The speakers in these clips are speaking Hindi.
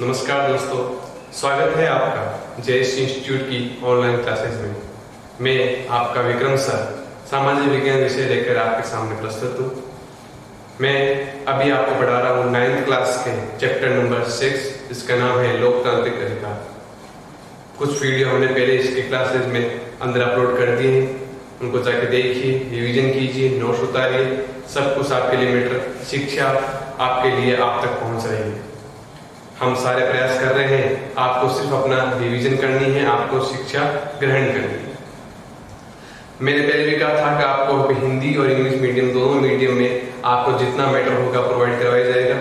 नमस्कार दोस्तों, स्वागत है आपका जयेश इंस्टीट्यूट की ऑनलाइन क्लासेस में। मैं आपका विक्रम सर सामाजिक विज्ञान विषय लेकर आपके सामने प्रस्तुत हूँ। मैं अभी आपको पढ़ा रहा हूँ 9th क्लास के चैप्टर नंबर 6, जिसका नाम है लोकतांत्रिक अधिकार। कुछ वीडियो हमने पहले इसके क्लासेस में अंदर अपलोड कर दिए हैं, उनको जाके देखिए, रिवीजन कीजिए, नोट्स उतारिए। सब कुछ आपके लिए मैटर, शिक्षा आपके लिए आप तक पहुँच रही है। हम सारे प्रयास कर रहे हैं, आपको सिर्फ अपना रिवीजन करनी है, आपको शिक्षा ग्रहण करनी है। मैंने पहले भी कहा था कि आपको हिंदी और इंग्लिश मीडियम दोनों मीडियम में आपको जितना मैटर होगा प्रोवाइड करवाया जाएगा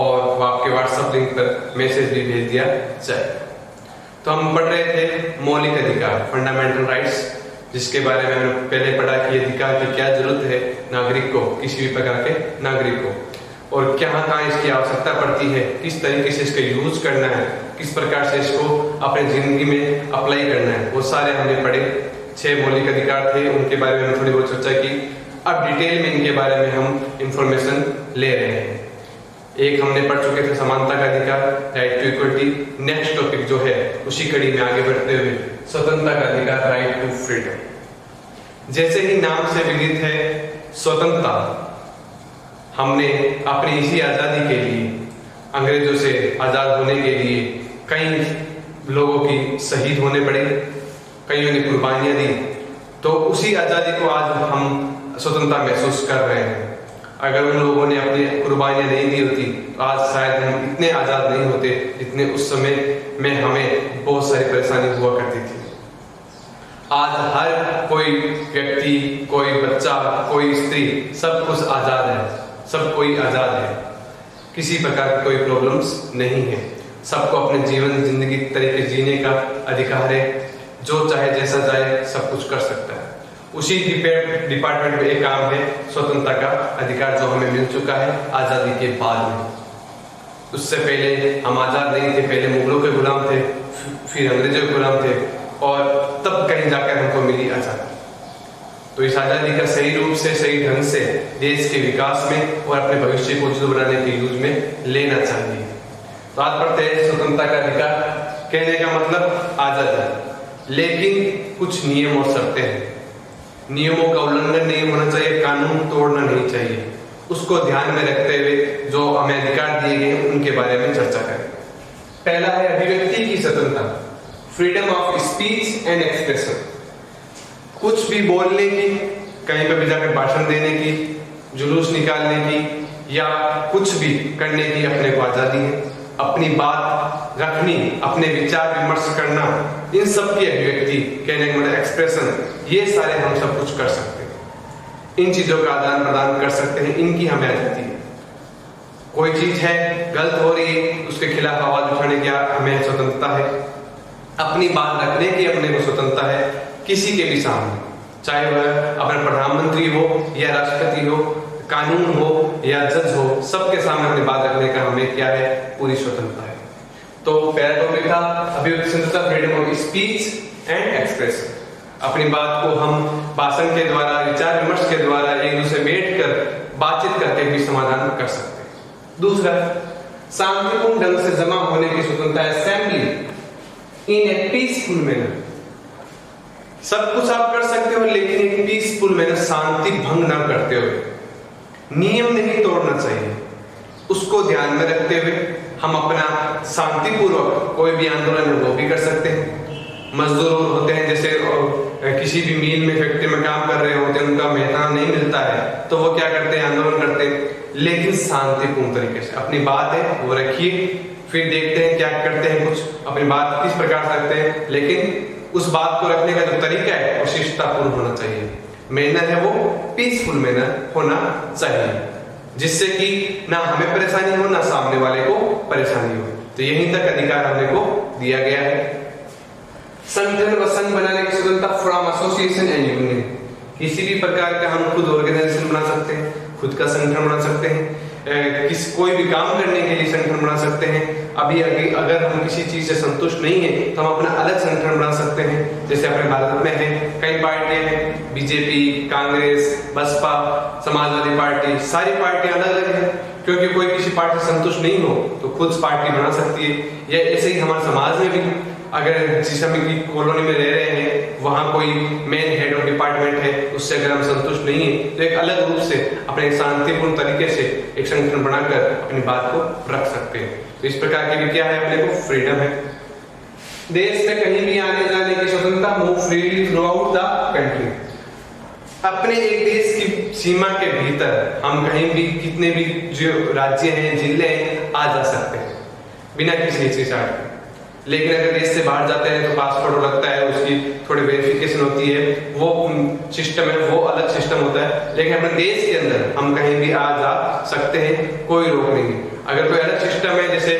और वो आपके व्हाट्सएप लिंक पर मैसेज भी भेज दिया जाएगा। तो हम पढ़ रहे थे मौलिक अधिकार, फंडामेंटल राइट्स, जिसके बारे में हमने पहले पढ़ा कि अधिकार की क्या जरूरत है नागरिक को, किसी भी प्रकार के नागरिक को, और कहाँ इसकी आवश्यकता पड़ती है, किस तरीके से इसका यूज करना है, किस प्रकार से इसको अपने जिंदगी में अप्लाई करना है, वो सारे हमने पढ़े। 6 मौलिक अधिकार थे, उनके बारे में थोड़ी बहुत चर्चा की। अब डिटेल में इनके बारे में हम इंफॉर्मेशन ले रहे हैं। एक हमने पढ़ चुके थे समानता का अधिकार, right to equality. Next topic जो है उसी कड़ी में आगे बढ़ते हुए स्वतंत्रता का अधिकार, राइट टू फ्रीडम। जैसे ही नाम से विदित है स्वतंत्रता, हमने अपनी इसी आजादी के लिए, अंग्रेजों से आजाद होने के लिए कई लोगों की शहीद होने पड़े, कईयों ने कुर्बानियां दी। तो उसी आजादी को आज हम स्वतंत्रता महसूस कर रहे हैं। अगर उन लोगों ने अपनी कुर्बानियां नहीं दी होती तो आज शायद हम इतने आजाद नहीं होते जितने उस समय में हमें बहुत सारी परेशानी हुआ करती थी। आज हर कोई व्यक्ति, कोई बच्चा, कोई स्त्री, सब कुछ आजाद है, सब कोई आजाद है, किसी प्रकार की कोई प्रॉब्लम्स नहीं है। सबको अपने जीवन जिंदगी तरीके जीने का अधिकार है, जो चाहे जैसा चाहे सब कुछ कर सकता है। उसी डिपार्टमेंट में एक काम है स्वतंत्रता का अधिकार, जो हमें मिल चुका है आजादी के बाद में। उससे पहले हम आजाद नहीं थे, पहले मुगलों के गुलाम थे, फिर अंग्रेजों के गुलाम थे, और तब कहीं जाकर हमको मिली आजादी। तो इस आजादी का सही रूप से, सही ढंग से देश के विकास में और अपने भविष्य को उज्जवल बनाने के यूज में लेना चाहिए। तो आज पढ़ते हैं स्वतंत्रता का अधिकार। कहने का मतलब आजादी, लेकिन कुछ नियम और शर्तें हैं। नियमों का उल्लंघन नहीं होना चाहिए, कानून तोड़ना नहीं चाहिए। उसको ध्यान में रखते हुए जो हमें अधिकार दिए गए हैं उनके बारे में चर्चा करें। पहला है अभिव्यक्ति की स्वतंत्रता, freedom of speech and expression. कुछ भी बोलने की, कहीं पर भी जाकर भाषण देने की, जुलूस निकालने की या कुछ भी करने की अपने को आजादी है। अपनी बात रखनी, अपने विचार विमर्श करना, इन सब की अभिव्यक्ति, कहने का मतलब एक्सप्रेशन, ये सारे हम सब कुछ कर सकते हैं। इन चीजों का आदान प्रदान कर सकते हैं, इनकी हमें आजादी है। कोई चीज है गलत हो रही है, उसके खिलाफ आवाज उठाने की हमें स्वतंत्रता है। अपनी बात रखने की अपने को स्वतंत्रता है, किसी के भी सामने, चाहे वह अपना प्रधानमंत्री हो या राष्ट्रपति हो, कानून हो या जज हो, सबके सामने अपनी बात रखने का हमें क्या है, पूरी स्वतंत्रता है। तो पहला टॉपिक था अभिव्यक्ति स्वतंत्रता, freedom of speech and expression. अपनी बात को हम भाषण के द्वारा, विचार विमर्श के द्वारा, एक दूसरे बैठकर बातचीत करके भी समाधान कर सकते हैं। दूसरा, शांतिपूर्ण ढंग से जमा होने की स्वतंत्रता, assembly in A peaceful manner. सब कुछ आप कर सकते हो, लेकिन एक पीसफुल मैनर, शांति भंग ना करते हुए। नियम नहीं तोड़ना चाहिए, उसको ध्यान में रखते हुए हम अपना शांतिपूर्वक कोई भी आंदोलन है वो भी कर सकते हैं। मजदूर होते हैं, जैसे किसी भी मिल में, फैक्ट्री में काम कर रहे होते हैं, उनका वेतन नहीं मिलता है, तो वो क्या करते हैं, आंदोलन करते हैं, लेकिन शांतिपूर्ण तरीके से। अपनी बात है वो रखिए, फिर देखते हैं क्या करते हैं, कुछ अपनी बात किस प्रकार से रखते हैं, लेकिन उस बात को रखने का जो तरीका है वो शिष्टतापूर्ण होना चाहिए। मैनर है वो पीसफुल मैनर होना चाहिए, जिससे कि ना हमें परेशानी हो, ना सामने वाले को परेशानी हो। तो यहीं तक अधिकार हमने को दिया गया है। संगठन व संघ बनाने की स्वतंत्रता, फ्रॉम एसोसिएशन एंड यूनियन। किसी भी प्रकार का हम खुद ऑर्गेनाइजेशन बना सकते हैं, खुद का संगठन बना सकते हैं, कोई भी काम करने के लिए संगठन बना सकते हैं। अभी अगर हम किसी चीज से संतुष्ट नहीं है तो हम अपना अलग संगठन बना सकते हैं। जैसे अपने भारत में है कई पार्टियां हैं, बीजेपी, कांग्रेस, बसपा, समाजवादी पार्टी, सारी पार्टियां अलग अलग है। क्योंकि कोई किसी पार्टी से संतुष्ट नहीं हो तो खुद पार्टी बना सकती है। या ऐसे ही हमारे समाज में भी, अगर जिस हम की कॉलोनी में रह रहे हैं वहाँ कोई मेन हेड ऑफ डिपार्टमेंट है, उससे अगर हम संतुष्ट नहीं है तो एक अलग रूप से अपने शांतिपूर्ण तरीके से एक संगठन बनाकर अपनी बात को रख सकते हैं। तो इस प्रकार की भी क्या है, अपने को फ्रीडम है। देश में कहीं भी आने जाने की स्वतंत्रता, move freely through out the country. अपने एक देश की सीमा के भीतर हम कहीं भी, कितने भी जो राज्य हैं, जिले हैं, आ जा सकते हैं बिना किसी हिचकिचाहट के। लेकिन अगर देश से बाहर जाते हैं तो पासपोर्ट लगता है, उसकी थोड़ी वेरिफिकेशन होती है, वो सिस्टम है, वो अलग सिस्टम होता है। लेकिन अपने देश के अंदर हम कहीं भी आ जा सकते हैं, कोई रोक नहीं है। अगर कोई अलग सिस्टम है, जैसे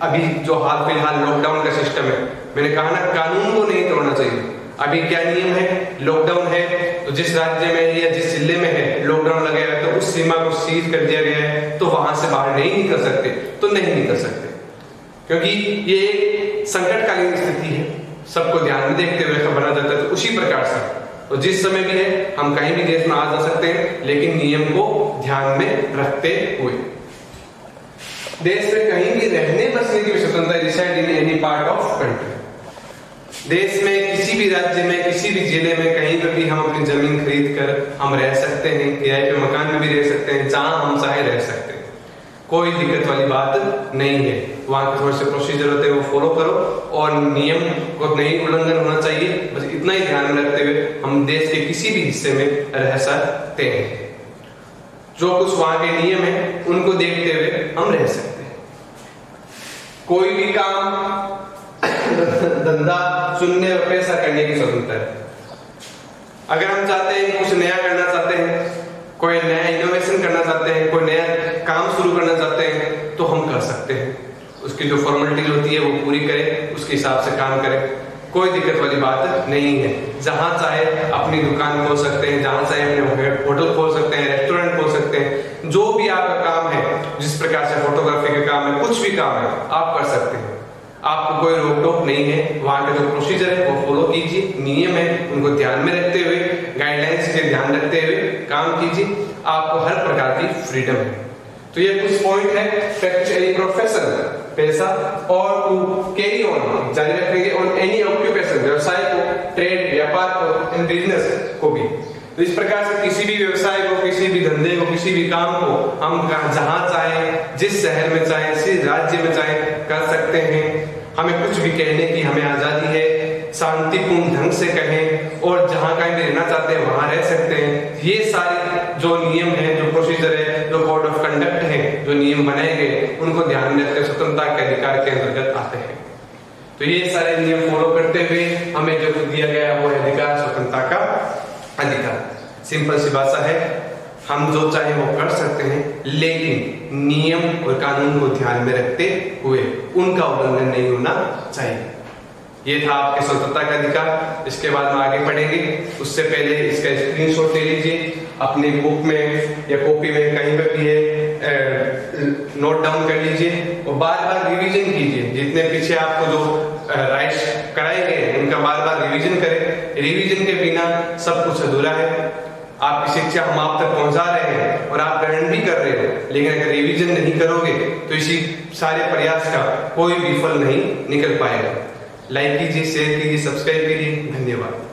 अभी जो हाल फिलहाल लॉकडाउन का सिस्टम है, मैंने कहा ना, कानून को नहीं तोड़ना चाहिए। अभी क्या नियम है, लॉकडाउन है तो जिस राज्य में या जिस जिले में है लॉकडाउन लगा है तो उस सीमा को सील कर दिया गया है, तो वहां से बाहर नहीं निकल सकते, तो नहीं निकल सकते, क्योंकि ये एक संकटकालीन स्थिति है, सबको ध्यान में देखते हुए ऐसा बना जाता है। तो उसी प्रकार से तो जिस समय भी है हम कहीं भी देश में आ जा सकते हैं, लेकिन नियम को ध्यान में रखते हुए। देश में कहीं भी रहने बसने की स्वतंत्रता, reside in any part of country. देश में किसी भी राज्य में, किसी भी जिले में, कहीं पर भी हम अपनी जमीन खरीद कर हम रह सकते हैं, किराए पे मकान में भी रह सकते हैं, जहां हम चाहे रह सकते हैं, कोई दिक्कत वाली बात नहीं है। वहां के थोड़े से प्रोसीजर होते हैं वो फॉलो करो, और नियम को नहीं उल्लंघन होना चाहिए, बस इतना ही ध्यान में रखते हुए हम देश के किसी भी हिस्से में रह सकते हैं। जो कुछ वहां के नियम है उनको देखते हुए हम रह सकते हैं। कोई भी काम, धंधा शून्य पैसा करने की स्वतंत्रता है। अगर हम चाहते हैं कुछ नया करना चाहते हैं, कोई नया इनोवेशन करना चाहते हैं, कोई नया काम शुरू करना चाहते हैं, तो हम कर सकते हैं। उसकी जो फॉर्मेलिटीज होती है वो पूरी करें, उसके हिसाब से काम करें, कोई दिक्कत वाली बात नहीं है। जहां चाहे अपनी दुकान खोल सकते हैं, जहां चाहे अपने होटल खोल सकते हैं, रेस्टोरेंट खोल सकते हैं, जो भी आपका काम है, जिस प्रकार से फोटोग्राफी का काम है, कुछ भी काम है, आप कर सकते हैं। आपको कोई रोक टोक नहीं है। वहां के जो प्रोसीजर है वो फॉलो कीजिए, नियम है उनको ध्यान में रखते हुए, गाइडलाइंस के ध्यान रखते हुए काम कीजिए, आपको हर प्रकार की फ्रीडम है। तो ये कुछ पॉइंट है। प्रैक्टिस एनी प्रोफेशन, पैसा, और टू कैरी ऑन, जारी रखेंगे, ऑन एनी ऑक्यूपेशन, व्यवसाय को, ट्रेड, व्यापार को, एंड बिजनेस को भी। तो इस प्रकार से किसी भी व्यवसाय को, किसी भी धंधे को, किसी भी काम को हम जहां चाहे, जिस शहर में चाहे, जिस राज्य में चाहे कर सकते हैं। हमें कुछ भी कहने की हमें आजादी है, शांतिपूर्ण ढंग से कहें, और जहां कहीं भी रहना चाहते हैं वहां रह सकते हैं। ये सारे जो नियम है, जो प्रोसीजर है, जो कोड ऑफ कंडक्ट है, जो नियम बनाए गए, उनको ध्यान में रखते स्वतंत्रता के अधिकार के अंतर्गत आते हैं। तो ये सारे नियम फॉलो करते हुए हमें जो दिया गया वो अधिकार, स्वतंत्रता का अधिकार। सिंपल सी भाषा है, हम जो चाहे वो कर सकते हैं, लेकिन नियम और कानून को ध्यान में रखते हुए उनका उल्लंघन नहीं होना चाहिए। ये था आपके स्वतंत्रता का अधिकार। इसके बाद में आगे बढ़ेंगे, उससे पहले इसका स्क्रीनशॉट ले लीजिए, अपनी बुक में या कॉपी में कहीं पर भी है, नोट डाउन कर लीजिए, और बार बार रिवीजन कीजिए। जितने पीछे आपको जो राइट्स कराए गए उनका बार बार रिवीजन करें। रिवीजन के बिना सब कुछ अधूरा है। आपकी शिक्षा हम आप तक पहुंचा रहे हैं और आप ग्रहण भी कर रहे हो, लेकिन अगर रिवीजन नहीं करोगे तो इसी सारे प्रयास का कोई भी फल नहीं निकल पाएगा। लाइक कीजिए, शेयर कीजिए, सब्सक्राइब कीजिए। धन्यवाद।